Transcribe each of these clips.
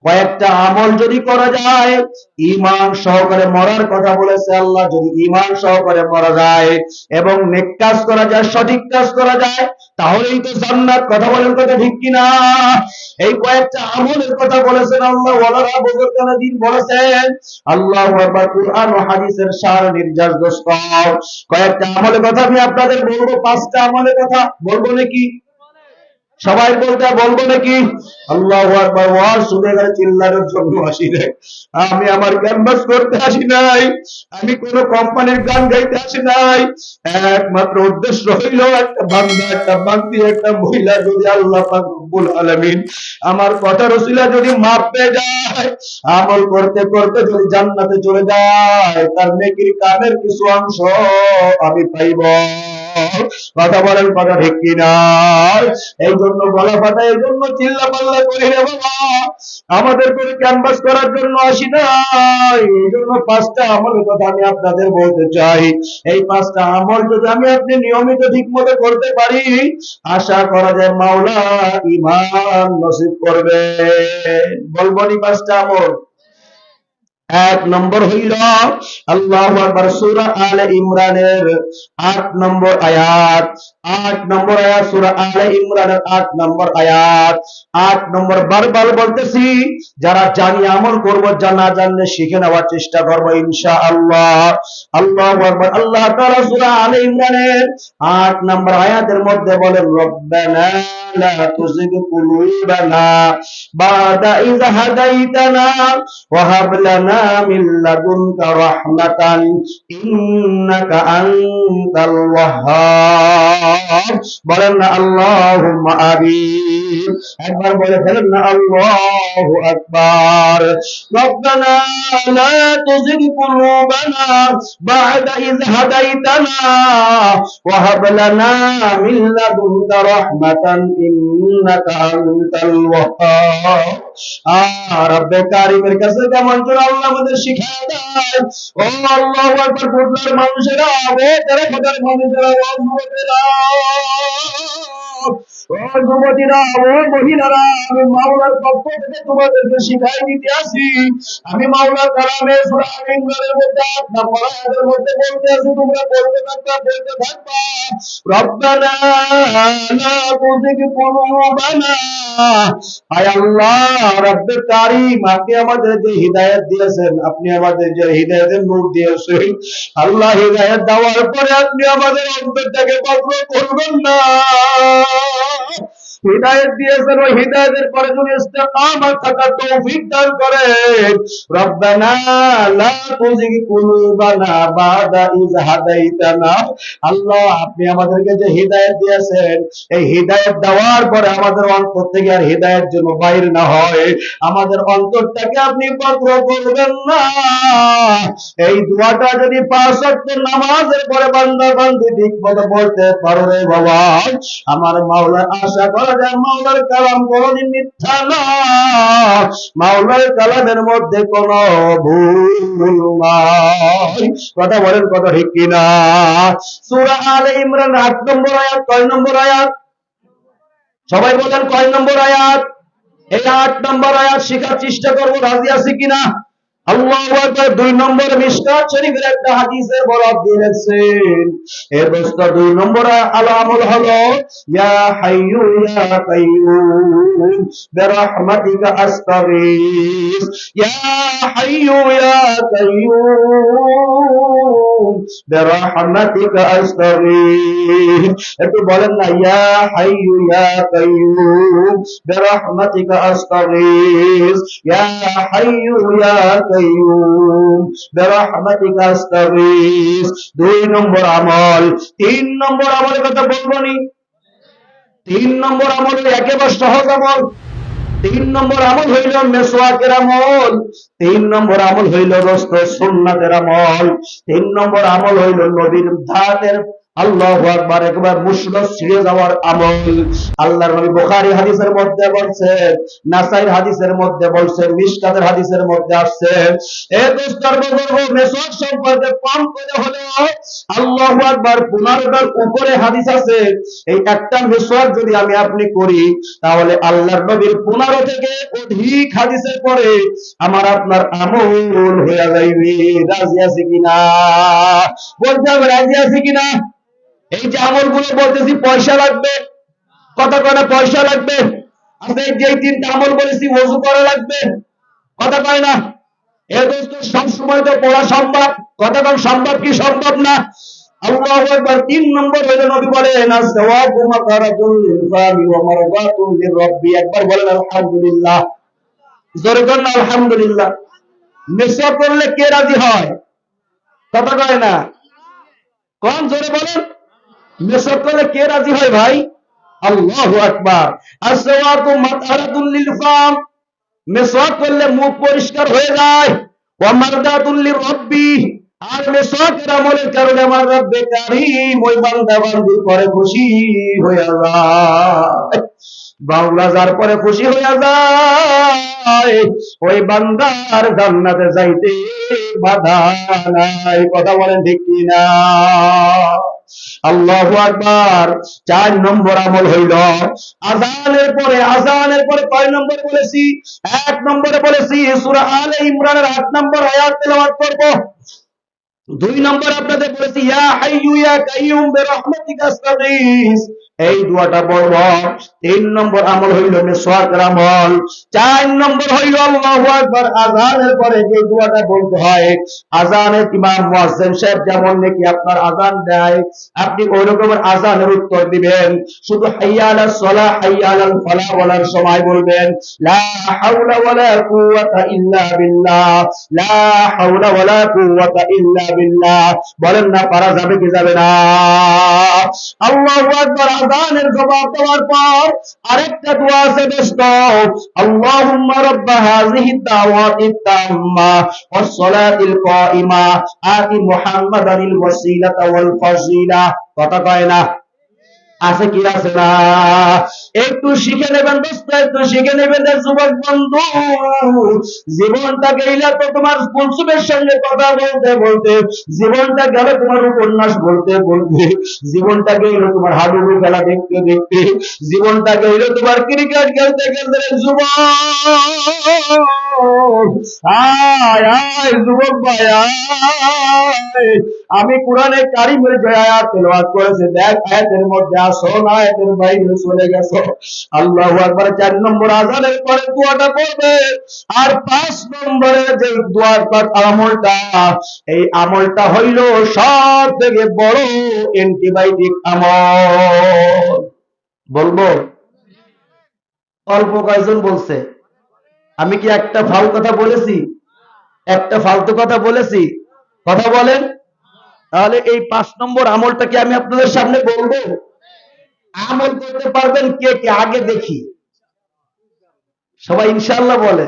কয়েকটা আমল যদি করা যায়, ঈমান সহকারে মরার কথা বলেছে আল্লাহ, যদি ঈমান সহকারে মরা যায় এবং নেক কাজ করা যায়, সঠিক কাজ করা যায়, তাহলেই তো জান্নাত। কথা বলেন, কথা ঠিক কিনা? এই কয়েকটা আমলের কথা বলেছেন আল্লাহ। ওয়ালারা বুজুর্গানে দ্বীন বলেছেন, আল্লাহু আকবার। কুরআন ও হাদিসের সার নির্যাস দোস্ত। কয়েকটা আমলের কথা আমি আপনাদের বলবো, 5টা আমলের কথা বলবো নাকি? সবাই বলবো নাকি? আল্লাহু আকবার। ওয়াজ শুনে গেলে চিল্লানোর জন্য আসি নাই, আমি আমার ক্যানভাস করতে আসি নাই, আমি কোন কোম্পানির গান গাইতে আসি নাই। একমাত্র উদ্দেশ্য হইল একটা বান্দা, একটা বান্দি, একটা মহিলা যদি আল্লাহ পাক রব্বুল আলামিন আমার কথার ওসিলা যদি মাপ পেয়ে যায়, আমল করতে করতে যদি জান্নাতে চলে যায়, তার নেকির কামের কিছু অংশ আমি পাইব। কথা বলেন, কথা ঠিক কিনা? এই জন্য গলা ফাটা, এই জন্য চিল্লা পাল্লা করি রে বাবা, আমাদের করে ক্যানভাস করার জন্য আসি নাই। এই জন্য 5টা আমলের কথা আমি আপনাদের বলতে চাই। এই 5টা আমল যদি আমি আপনি নিয়মিত ঠিক মতো করতে পারি, আশা করা যায় মাওলা ঈমান নসিব করবে। বলবো নি 5টা আমল? 1 নম্বর হইল আল্লাহু আকবার, সূরা আলে ইমরানের 8 নম্বর আয়াত। 8 নম্বর আয়াত, সূরা আলে ইমরানের 8 নম্বর আয়াত। 8 নম্বর বারবার বলতেছি, যারা জানি আমল করব, জানা জানলে শিখে নেওয়ার চেষ্টা করব ইনশাআল্লাহ। আল্লাহু আকবার। আল্লাহ তাআলা সূরা আলে ইমরানের 8 নম্বর আয়াতের মধ্যে বলেন, রব্বানা লা তুযিগ কুলুবানা বাদা ইয হাদাইতানা ওয়া হাব লানা মিন লাদুনকা রাহমাতান ইন্নাকা আনতাল ওয়াহ্হাব। বলেন না আল্লাহুম্মা আমিন। একবার বলে ফেলেন না আল্লাহু আকবার। রব্বানা লা তুযিগ কুলুবানা বা'দা ইয হাদাইতানা ওয়া হাব লানা মিন লাদুনকা রাহমাতান ইন্নাকা আনতাল ওয়াহ্হাব। রব্বে কারীমের কাছে কেমন করে আল্লাহ আমাদের শিখায় দেয়। ও আল্লাহু আকবার। পূর্ণের মানুষেরা, ও তেরে খোদার মানুষেরা, ও যুবকেরা, ও যুবতীরা, ও মহিলারা, আমি মাওলার পক্ষ থেকে তোমাদেরকে শিখাই দিতে আসি। আমি মাওলার কালামে সূরা আলে ইমরানের মধ্যে 8 নম্বর আয়াতের মধ্যে বলতে আছি, তোমরা বলতে থাকবা। রব্বানা লা তুযিগ কুলুবানা। আয় আল্লাহ রব্বে কারীম, আপনি আমাদের যে হিদায়াত দিয়েছেন, আপনি আমাদের যে হিদায়াতের নূর দিয়েছেন, আল্লাহ হিদায়াত দেওয়ার পরে আপনি আমাদের অন্তরটাকে বন্ধ করবেন না। হিদায়াত দিয়েছেন, ওই হিদায়াতের পরে যদি ইস্তেকামত থাকার তৌফিক দান করেন। রব্বানা লা তুযিগ কুলুবানা বাদা ইয হাদাইতানা। আল্লাহ আপনি আমাদেরকে যে হিদায়াত দিয়েছেন, এই হিদায়াত দেওয়ার পরে আমাদের অন্তর থেকে আর হিদায়াত যেন বাইর না হয়, আমাদের অন্তরটাকে আপনি বন্ধ করবেন না। এই দোয়াটা যদি 5 ওয়াক্ত নামাজের পরে বান্দা বান্দি ঠিকমতো বলতে পারো রে বাবা, আমার মাওলার আশা করা যায় মাওলার কালাম কোনদিন মিথ্যা না, মাওলার কালামের মধ্যে কোনো ভুল নাই। কথা বলেন, কথা ঠিক কিনা? সূরা আলে ইমরান 8 নম্বর আয়াত। কয় নম্বর আয়াত? সবাই বলেন কয় নম্বর আয়াত? এই 8 নম্বর আয়াত শেখার চেষ্টা করব, রাজি আছি কিনা? আল্লাহু আকবার। 2 নম্বর মিশকাত শরীফের একটা হাদিসের বরাত দিয়েছেন। এর দোস্ত 2 নম্বর আমল হলো, ইয়া হাইয়ু ইয়া কাইয়ুম বিরহমাতিকা আস্তাগীস। ইয়া হাইয়ু ইয়া কাইয়ুম বিরহমাতিকা আস্তাগীস। একটু বলেন না, ইয়া হাইয়ু ইয়া কাইয়ুম বিরহমাতিকা আস্তাগীস। ইয়া হাইয়ু ইয়া কাইয়ুম বিরহমাতিকা আস্তাগীস। 2 নম্বর আমল। 3 নম্বর আমলের কথা বলবো নি? 3 নম্বর আমল একেবারে সহজ আমল। 3 নম্বর আমল হইল মেসওয়াকের আমল। 3 নম্বর আমল হইল দোস্ত সুন্নাতের আমল। 3 নম্বর আমল হইল নবীর ধাতের আল্লাহু আকবার, একবার মুসলদ ছিঁড়ে যাওয়ার আমল। আল্লাহর নবী বুখারী হাদিসের মধ্যে বলছেন, নাসাঈর হাদিসের মধ্যে বলছেন, মিশকাতের হাদিসের মধ্যে আসছে, এ দোস্তর বুজুর্গ, মেসওয়াক সম্পর্কে কম করে হলেও আল্লাহু আকবার 15টার উপরে হাদিস আছে। এই একটা মেসওয়াক যদি আমি আপনি করি, তাহলে আল্লাহর নবীর 15 থেকে অধিক হাদিসের পরে আমার আপনার আমল হয়ে যাইবে। রাজি আছে কিনা? বলতে হবে রাজি আছে কিনা? এই যে আমলগুলো বলতেছি, পয়সা লাগবে, কথা কয় না? পয়সা লাগবে। আচ্ছা, এই যে 3টা আমল বলেছি, ওযু করা লাগবে, কথা কয় না? এ দোস্ত, সব সময় তো পড়া সম্ভব, কথা কম, সম্ভব কি সম্ভব না? আল্লাহু আকবার। 3 নম্বর হলো নবী বলেন, আসওয়াবু মাকারাতুল লিল ফামি ওয়া মারদাতুল লিরাব্বি। একবার বলেন আলহামদুলিল্লাহ, জোরে বলেন আলহামদুলিল্লাহ। মেসওয়াক করলে কে রাজি হয়? কথা কয় না? কোন জোরে বলেন, মেসওয়াক করলে কে রাজি হয় ভাই? আল্লাহু আকবার। আসওয়াকু মাতারাতুল লিল ফাম, মেসওয়াক করলে মুখ পরিষ্কার হয়ে যায়। ওয়া মারদাতুল লিরাব্বি, আর মেসওয়াকের আমলের কারণে আমার রব্বে কারীম ওই বান্দা বান্দির পরে খুশি হয়ে যায়। বাংলা যার পরে খুশি হয়ে যায়, ওই বান্দার জান্নাতে যাইতে বাধা নাই। কথা বলেন ঠিক কিনা? আল্লাহু আকবার। 4 নম্বর আমল হইল আযানের পরে। আযানের পরে কয় নম্বর বলেছি? 1 নম্বরে বলেছি সূরা আলে ইমরানের 8 নম্বর আয়াত তেলাওয়াত করব। 2 নম্বর আপনাদের বলেছি ইয়া হাইয়্যু ইয়া কাইয়্যুম বিরহমাতিকা আস্তাগীস, এই দোয়াটা পড়ব। 3 নম্বর আমল হইল মিসওয়াকের আমল। 4 নম্বর হইল আল্লাহু আকবার, আযানের পরে যে দোয়াটা বলতে হয়। আযানের ইমাম মুয়াজ্জিন সাহেব যেমন নাকি আপনার আযান দেয়, আপনি ওই রকমের আযানের উত্তর দিবেন। শুধু হাইয়া আলাস সালাহ, হাইয়া আলাল ফালাহ বলার সময় বলবেন লা হাওলা ওয়ালা কুওয়াতা ইল্লা বিল্লাহ, লা হাওলা ওয়ালা কুওয়াতা ইল্লা বিল্লাহ। বলেন না, পারা যাবে কি যাবে না? আল্লাহু আকবার। আযানের জবাব দেওয়ার পর আরেকটা দোয়া আছে দোস্ত, আল্লাহুম্মা রাব্ব হাযিহি দাওয়াতিত তাম্মা ওয়াস সালাতিল কাইমা আতি মুহাম্মাদানিল ওয়াসিলাতা ওয়াল ফাযিলা। কথা কয় না? আছে কি আছে না? একটু শিখে নেবেন দোস্ত, একটু শিখে নেবেন যুবক বন্ধু। জীবনটা গেলে তো তোমার কুলসুমের সঙ্গে কথা বলতে বলতে, জীবনটা গেল তোমার উপন্যাস বলতে বলতে, জীবনটা গেল তোমার হাডুডু খেলা দেখতে দেখতে, জীবনটা গেল তোমার ক্রিকেট খেলতে খেলতে। যুবক আয় আয়, যুবক ভাই আয়, আমি কোরআনে কারিমের যে আয়াত তেলাওয়াত করেছি, দেখ আয়াতের মধ্যে আসো না আয়াতের বাইরে চলে গেছো। আল্লাহু আকবার। 4 নম্বর আযানের পরে দোয়াটা পড়বে। আর 5 নম্বরে যে দোয়াটা, আমলটা, এই আমলটা হইল সব থেকে বড় অ্যান্টিবায়োটিক আমল। বলবো? অল্প কয়জন বলছে? আমি কি একটা ফালতু কথা বলেছি? একটা ফালতু কথা বলেছি? কথা বলেন। তাহলে এই 5 নম্বর আমলটা কি আমি আপনাদের সামনে বলবো? আমল করতে পারবেন কে কে আগে দেখি? সবাই ইনশাআল্লাহ বলে।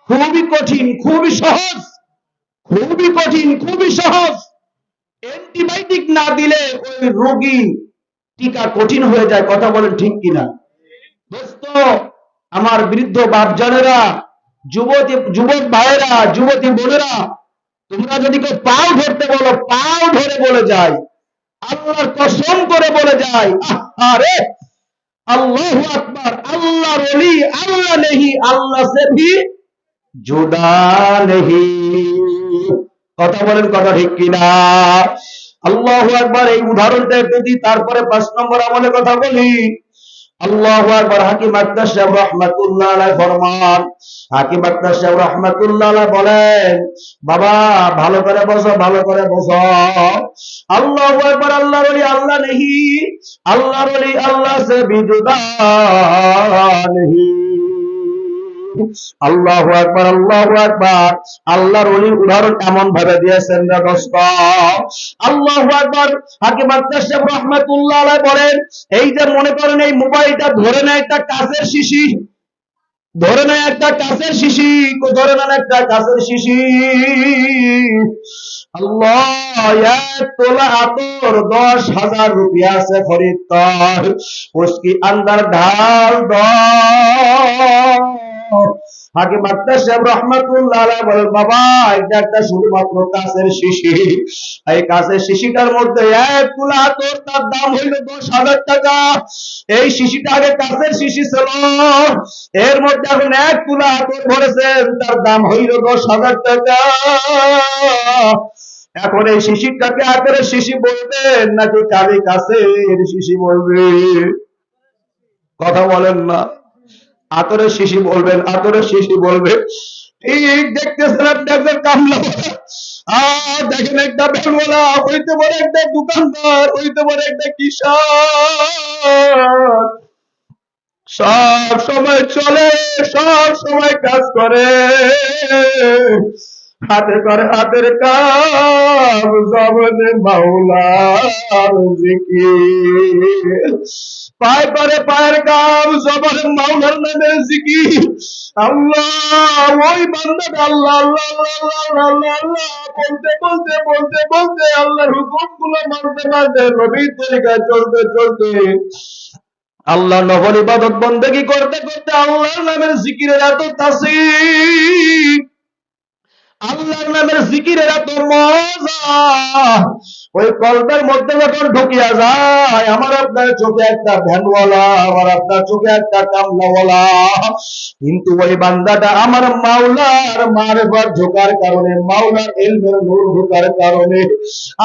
খুবই কঠিন, খুবই সহজ, খুবই কঠিন, খুবই সহজ। অ্যান্টিবায়োটিক না দিলে ওই রোগী টিকা কঠিন হয়ে যায়। কথা বলেন ঠিক কিনা? দোস্ত, আমার বৃদ্ধ বাপজানেরা, যুবক ভাইয়েরা, যুবতী বোনেরা, তোমরা যদি কেউ পাও ধরতে বলো, পাও ধরে বলে যায়, আল্লাহর কসম করে বলে যায়, আরে আল্লাহু আকবার, আল্লাহর ওলি আল্লাহ নেহি, আল্লাহ সে ভি জুদা নেহি। কথা বলেন, কথা ঠিক কিনা? আল্লাহু আকবার। এই উদাহরণটা একটু দিই, তারপরে 5 নম্বর আমলের কথা বলি। আল্লাহু আকবার। হাকিম আক্তার সাহেব রাহমাতুল্লাহ আলাইহি ফরমান, হাকিম আক্তার সাহেব রাহমাতুল্লাহ আলাইহি বলেন, বাবা ভালো করে বসো, ভালো করে বসো। আল্লাহু আকবার। আল্লাহর ওলি আল্লাহ নেহি, আল্লাহর ওলি আল্লাহ সে বিজুদা নেহি। আল্লাহু আকবার, আল্লাহু আকবার। আল্লাহর ওলির উদাহরণ এমন ভাবে দিয়েছেন রে দোস্ত। আল্লাহু আকবার। হাকিম আক্তার সাহেব রাহমাতুল্লাহ আলাইহি বলেন, এই যে মনে করেন এই মোবাইলটা ধরে নেয় একটা কাঁচের শিশি, ধরে নেয় একটা কাঁচের শিশি, ধরে নেন একটা কাঁচের শিশি, আল্লাহ, এক তোলা আতর 10,000 रुपया से खरीदकर उसकी अंदर ढाल दो। হাকিম আক্তার সাহেব রহমাতুল্লাহ আলাইহি বলেন, বাবা এটা একটা শুধুমাত্র কাঁচের শিশি, এই কাঁচের শিশিটার মধ্যে এক তুলা আতর, তার দাম হইল 10,000 টাকা। এই শিশিটা আগে কাঁচের শিশি ছিল, এর মধ্যে এখন এক তুলা আতর ভরেছেন, তার দাম হইল 10,000 টাকা। এখন এই শিশিরটাকে আতরের শিশি বলবেন নাকি কালি কাঁচের শিশি বলবে? কথা বলেন না। আতরের শিশি বলবেন, আতরের শিশি বলবে। ঠিক দেখতেছেন আপনি একজন কামলা, আর দেখেন একটা বেলওয়ালা, হইতে পারে একটা দোকানদার, হইতে পারে একটা কৃষক, সব সময় চলে, সব সময় কাজ করে, হাতে করে হাতের কাজ, জবানে মাওলার জিকির, পায় করে পায়ের কাজ, জবানে মাওলার নামের জিকির। আল্লাহ, ওই বান্দাটা আল্লাহ আল্লাহ আল্লাহ আল্লাহ আল্লাহ আল্লাহ বলতে বলতে বলতে বলতে আল্লাহর হুকুমগুলো মানতে মানতে, নবীর তরিকায় চলতে চলতে, আল্লাহ নফল ইবাদত বন্দেগী করতে করতে আল্লাহর নামের জিকিরের এত তাসির, আল্লাহর নামের জিকিরের এত মজা, ওই কলবের মধ্যে যখন ঢুকিয়া যায়, আমার আপনার চোখে একটা ভ্যানওয়ালা, আমার আপনার চোখে একটা কামলাওয়ালা, কিন্তু ওই বান্দাটা আমার মাওলার মারফত ঢোকার কারণে, মাওলার ইলমের নূর ঢোকার কারণে,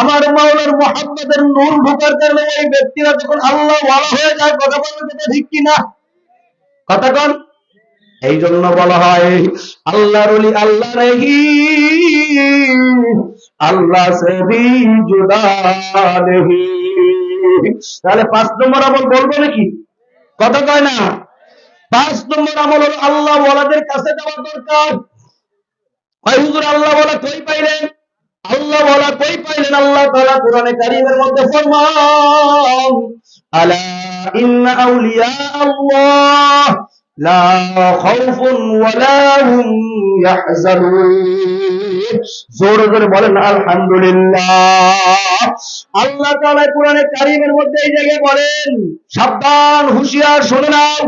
আমার মাওলার মুহাব্বতের নূর ঢোকার কারণে ওই ব্যক্তিরা যখন আল্লাহ ওয়ালা হয়ে যায়, কথা বলতে ঠিক কিনা? কথা কন। এই জন্য বলা হয় আল্লাহর ওলি আল্লাহ নেহি, আল্লাহ সে ভি জুদা নেহি। তাহলে 5 নম্বর আমল বলবো নাকি? কথা কয় না। 5 নম্বর আমল হলো আল্লাহ ওয়ালাদের কাছে যাওয়া দরকার। ভাই হুজুর আল্লাহ ওয়ালা কই পাইলেন? আল্লাহ ওয়ালা কই পাইলেন? আল্লাহ তাআলা কোরআনে কারীমের মধ্যে ফরমান, আলা ইন্না আউলিয়া আল্লাহ লা খাউফুন ওয়ালা হুম ইয়াহজানুন। জোরে জোরে বলেন আলহামদুলিল্লাহ। আল্লাহ তাআলা কোরআনে কারীমের মধ্যে এই জায়গায় বলেন, সাবধান, হুঁশিয়ার, শুনে নাও,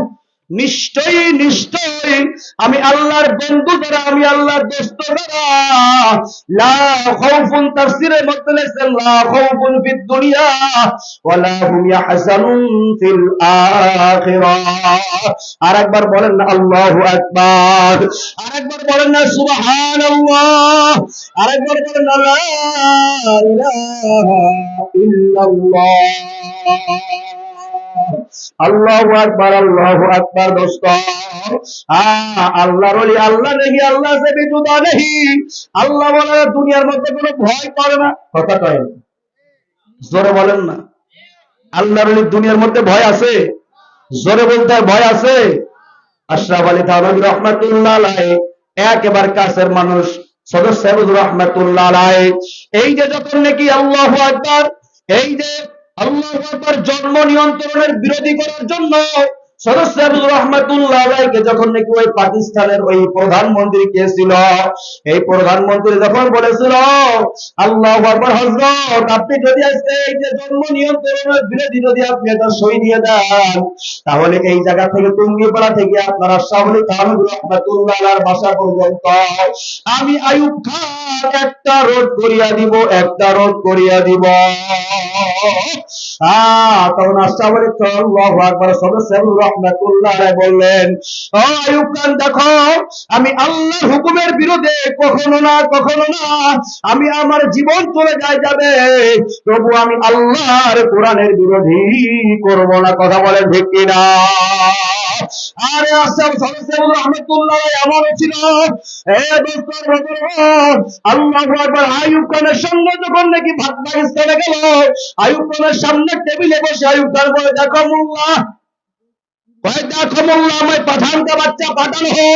নিশ্চয়ই নিশ্চয়ই আমি আল্লাহর বন্ধু যারা, আমি আল্লাহর দোস্ত যারা, লা খাউফুন, তাফসীরের মধ্যে লেখেন লা খাউফুন ফিদ দুনিয়া ওয়ালা হুম ইয়াহজানুন ফিল আখিরাহ। আরেকবার বলেন না আল্লাহু আকবার, আরেকবার বলেন না সুবহানাল্লাহ, আরেকবার বলেন না লা ইলাহা ইল্লাল্লাহ। আল্লাহু আকবার, আল্লাহু আকবার। দোস্ত, আল্লাহর ওলি আল্লাহ নেহি, আল্লাহ সে ভি জুদা নেহি। আল্লাহ বলে দুনিয়ার মধ্যে কোনো ভয় করে না। কথা কয় না, জোরে বলেন না। আল্লাহর ওলি দুনিয়ার মধ্যে ভয় আছে? জোরে বলতে হয়, ভয় আছে? আশরাফ আলী থানভী রহমাতুল্লাহ আলাইহি একেবারে কাছের মানুষ, সদস্য রহমাতুল্লাহ আলাইহি, এই যে যখন নাকি আল্লাহু আকবার, এই যে আল্লাহু আকবার জন্ম নিয়ন্ত্রণের বিরোধী করার জন্য সদস্য রহমাতুল্লাহ আলাইহিকে যখন নাকি ওই পাকিস্তানের ওই প্রধানমন্ত্রী কে ছিল, এই প্রধানমন্ত্রী যখন বলেছিল, আল্লাহু আকবার হযরত, আপনি যদি আজকে এই যে জন্ম নিয়ন্ত্রণের বিরোধী যদি আপনি এটা সই দিয়ে দেন, তাহলে এই জায়গা থেকে টুঙ্গিপাড়া থেকে আপনারা শাহ আলী থানভী রহমাতুল্লাহ আলাইহির বাসা পর্যন্ত আমি আইয়ুব খান একটা রোড করিয়া দিব, একটা রোড করিয়া দিব। তখন আশরাফ আলী আল্লাহু আকবার সদস্য রহমাতুল্লাহ আলাইহি বললেন, ও আইয়ুব খান, দেখো আমি আল্লাহর হুকুমের বিরুদ্ধে কখনো না, কখনো না, আমি আমার জীবন চলে যাবে, তবু আমি আল্লাহর কোরআনের বিরোধী করব না। কথা বলেন ঠিক কিনা? আরে আশরাফ সদস্য রহমাতুল্লাহ আমারও ছিল। আল্লাহু আকবার। আইয়ুব খানের সঙ্গে যখন নাকি পাকিস্তানে গেল, আইয়ুব খানের সামনে টেবিলে বসে আইয়ুব খান বলে, দেখো মোল্লা, দেখো মোল্লা, मैं पठान का बच्चा पठान हो।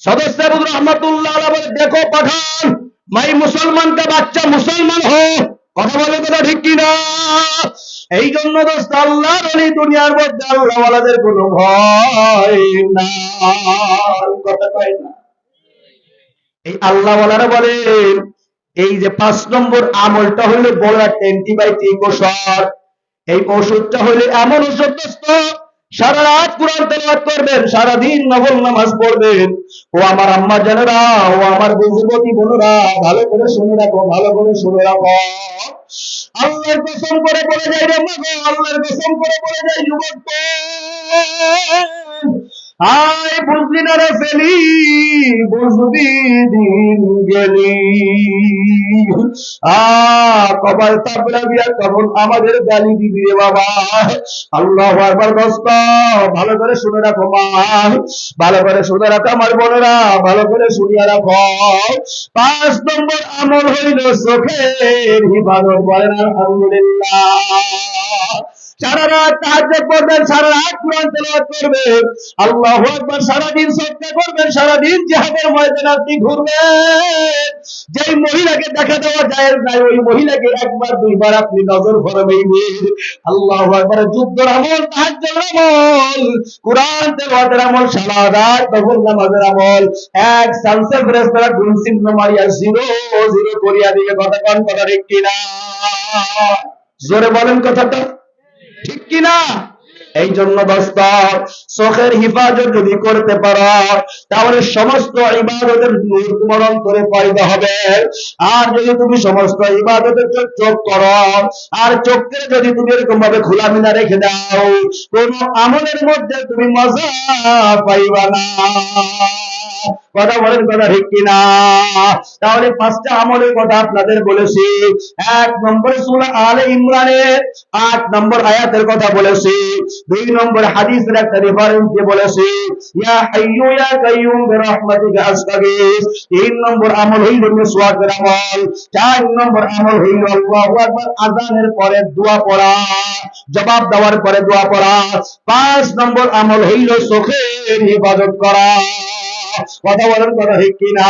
सदस्य रहमतुल्लाह अलैह बोले, देखो पठान, मैं मुसलमान का बच्चा मुसलमान हो। কথা বলে কথা ঠিক কিনা? এই জন্য দোস্ত আল্লাহর ওলি দুনিয়ার মধ্যে আল্লাহ ওয়ালাদের কোনো ভয় নাই, কথা কয় না। এই আল্লাহ ওয়ালারা বলেন এই যে 5 নম্বর আমলটা হইলো বড় একটা অ্যান্টিবায়োটিক ওষুধ। এই ওষুধটা হইলে এমন ওষুধ দোস্ত, সারা রাত কুরআন তেলাওয়াত করবেন, সারা দিন নফল নামাজ পড়বেন। ও আমার আম্মা জানেরা, ও আমার যুবতী বোনেরা, ভালো করে শুনে রাখো, ভালো করে শুনে রাখো। আল্লাহর কসম করে বলে যাই রে মাগো, আল্লাহর কসম করে বলে যাই যুবক, আয় বুঝলি না রে ফেলি, বুঝবি দিন গেলি। কবার তাবলা বিয়া কখন আমাদের গালি দিবি রে বাবা। আল্লাহু আকবার দোস্ত, ভালো করে শুনে রাখো মা, ভালো করে শুনে রাখো আমার বোনেরা, ভালো করে শুনিয়া রাখো। 5 নম্বর আমল হইল চোখের হিফাজত, বলেন আলহামদুলিল্লাহ। সারা রাত তাহাজ্জুদ পড়বেন, সারা রাত কুরআন তেলাওয়াত করবেন, আল্লাহু আকবার, সারা দিন সাদকা করবেন, সারা দিন জিহাদের ময়দানে আপনি ঘুরবেন। যেই মহিলাকে দেখা দেওয়া জায়েজ নাই, ওই মহিলাকে একবার দুইবার আপনি নজর ফরমাইবেন। আল্লাহু আকবার। যুদ্ধের আমল, তাহাজ্জুদের আমল, কুরআন তেলাওয়াতের আমল, সালাত, নফল নামাজের আমল, এক সানসে ফেরেশতারা গুণ চিহ্ন মারিয়া 0 করিয়া দিবে। কথা কোন, কথা ঠিক কিনা? জোরে বলেন কথাটা, ঠিক কিনা? এই জন্য দোস্ত চোখের হিফাজত যদি করতে পারো তাহলে সমস্ত ইবাদতের নূর তোমার অন্তরে পয়দা হবে। আর যদি তুমি সমস্ত ইবাদতের চোখ করো আর চোখকে যদি তুমি এরকম ভাবে খোলামেলা রেখে দাও, কোন আমলের মধ্যে তুমি মজা পাইবা না। কথা বলেন, কথা ঠিক কিনা? তাহলে 5টা আমলের কথা আপনাদের বলেছি। 1 নম্বরে সূরা আলে ইমরানের 8 নম্বর আয়াতের কথা বলেছি। 2 নম্বর হাদিসের একটা রেফারেন্স দিয়ে বলেছি, ইয়া হাইয়্যু ইয়া কাইয়্যুম বিরহমাতিকা আস্তাগীথ। 3 নম্বর আমল হইল মিসওয়াকের আমল। 4 নম্বর আমল হইল আল্লাহু আকবার, আযানের পরে দোয়া পড়া, জবাব দেওয়ার পরে দোয়া পড়া। 5 নম্বর আমল হইল চোখের হিফাজত করা। কথা বলেন, কথা ঠিক কিনা?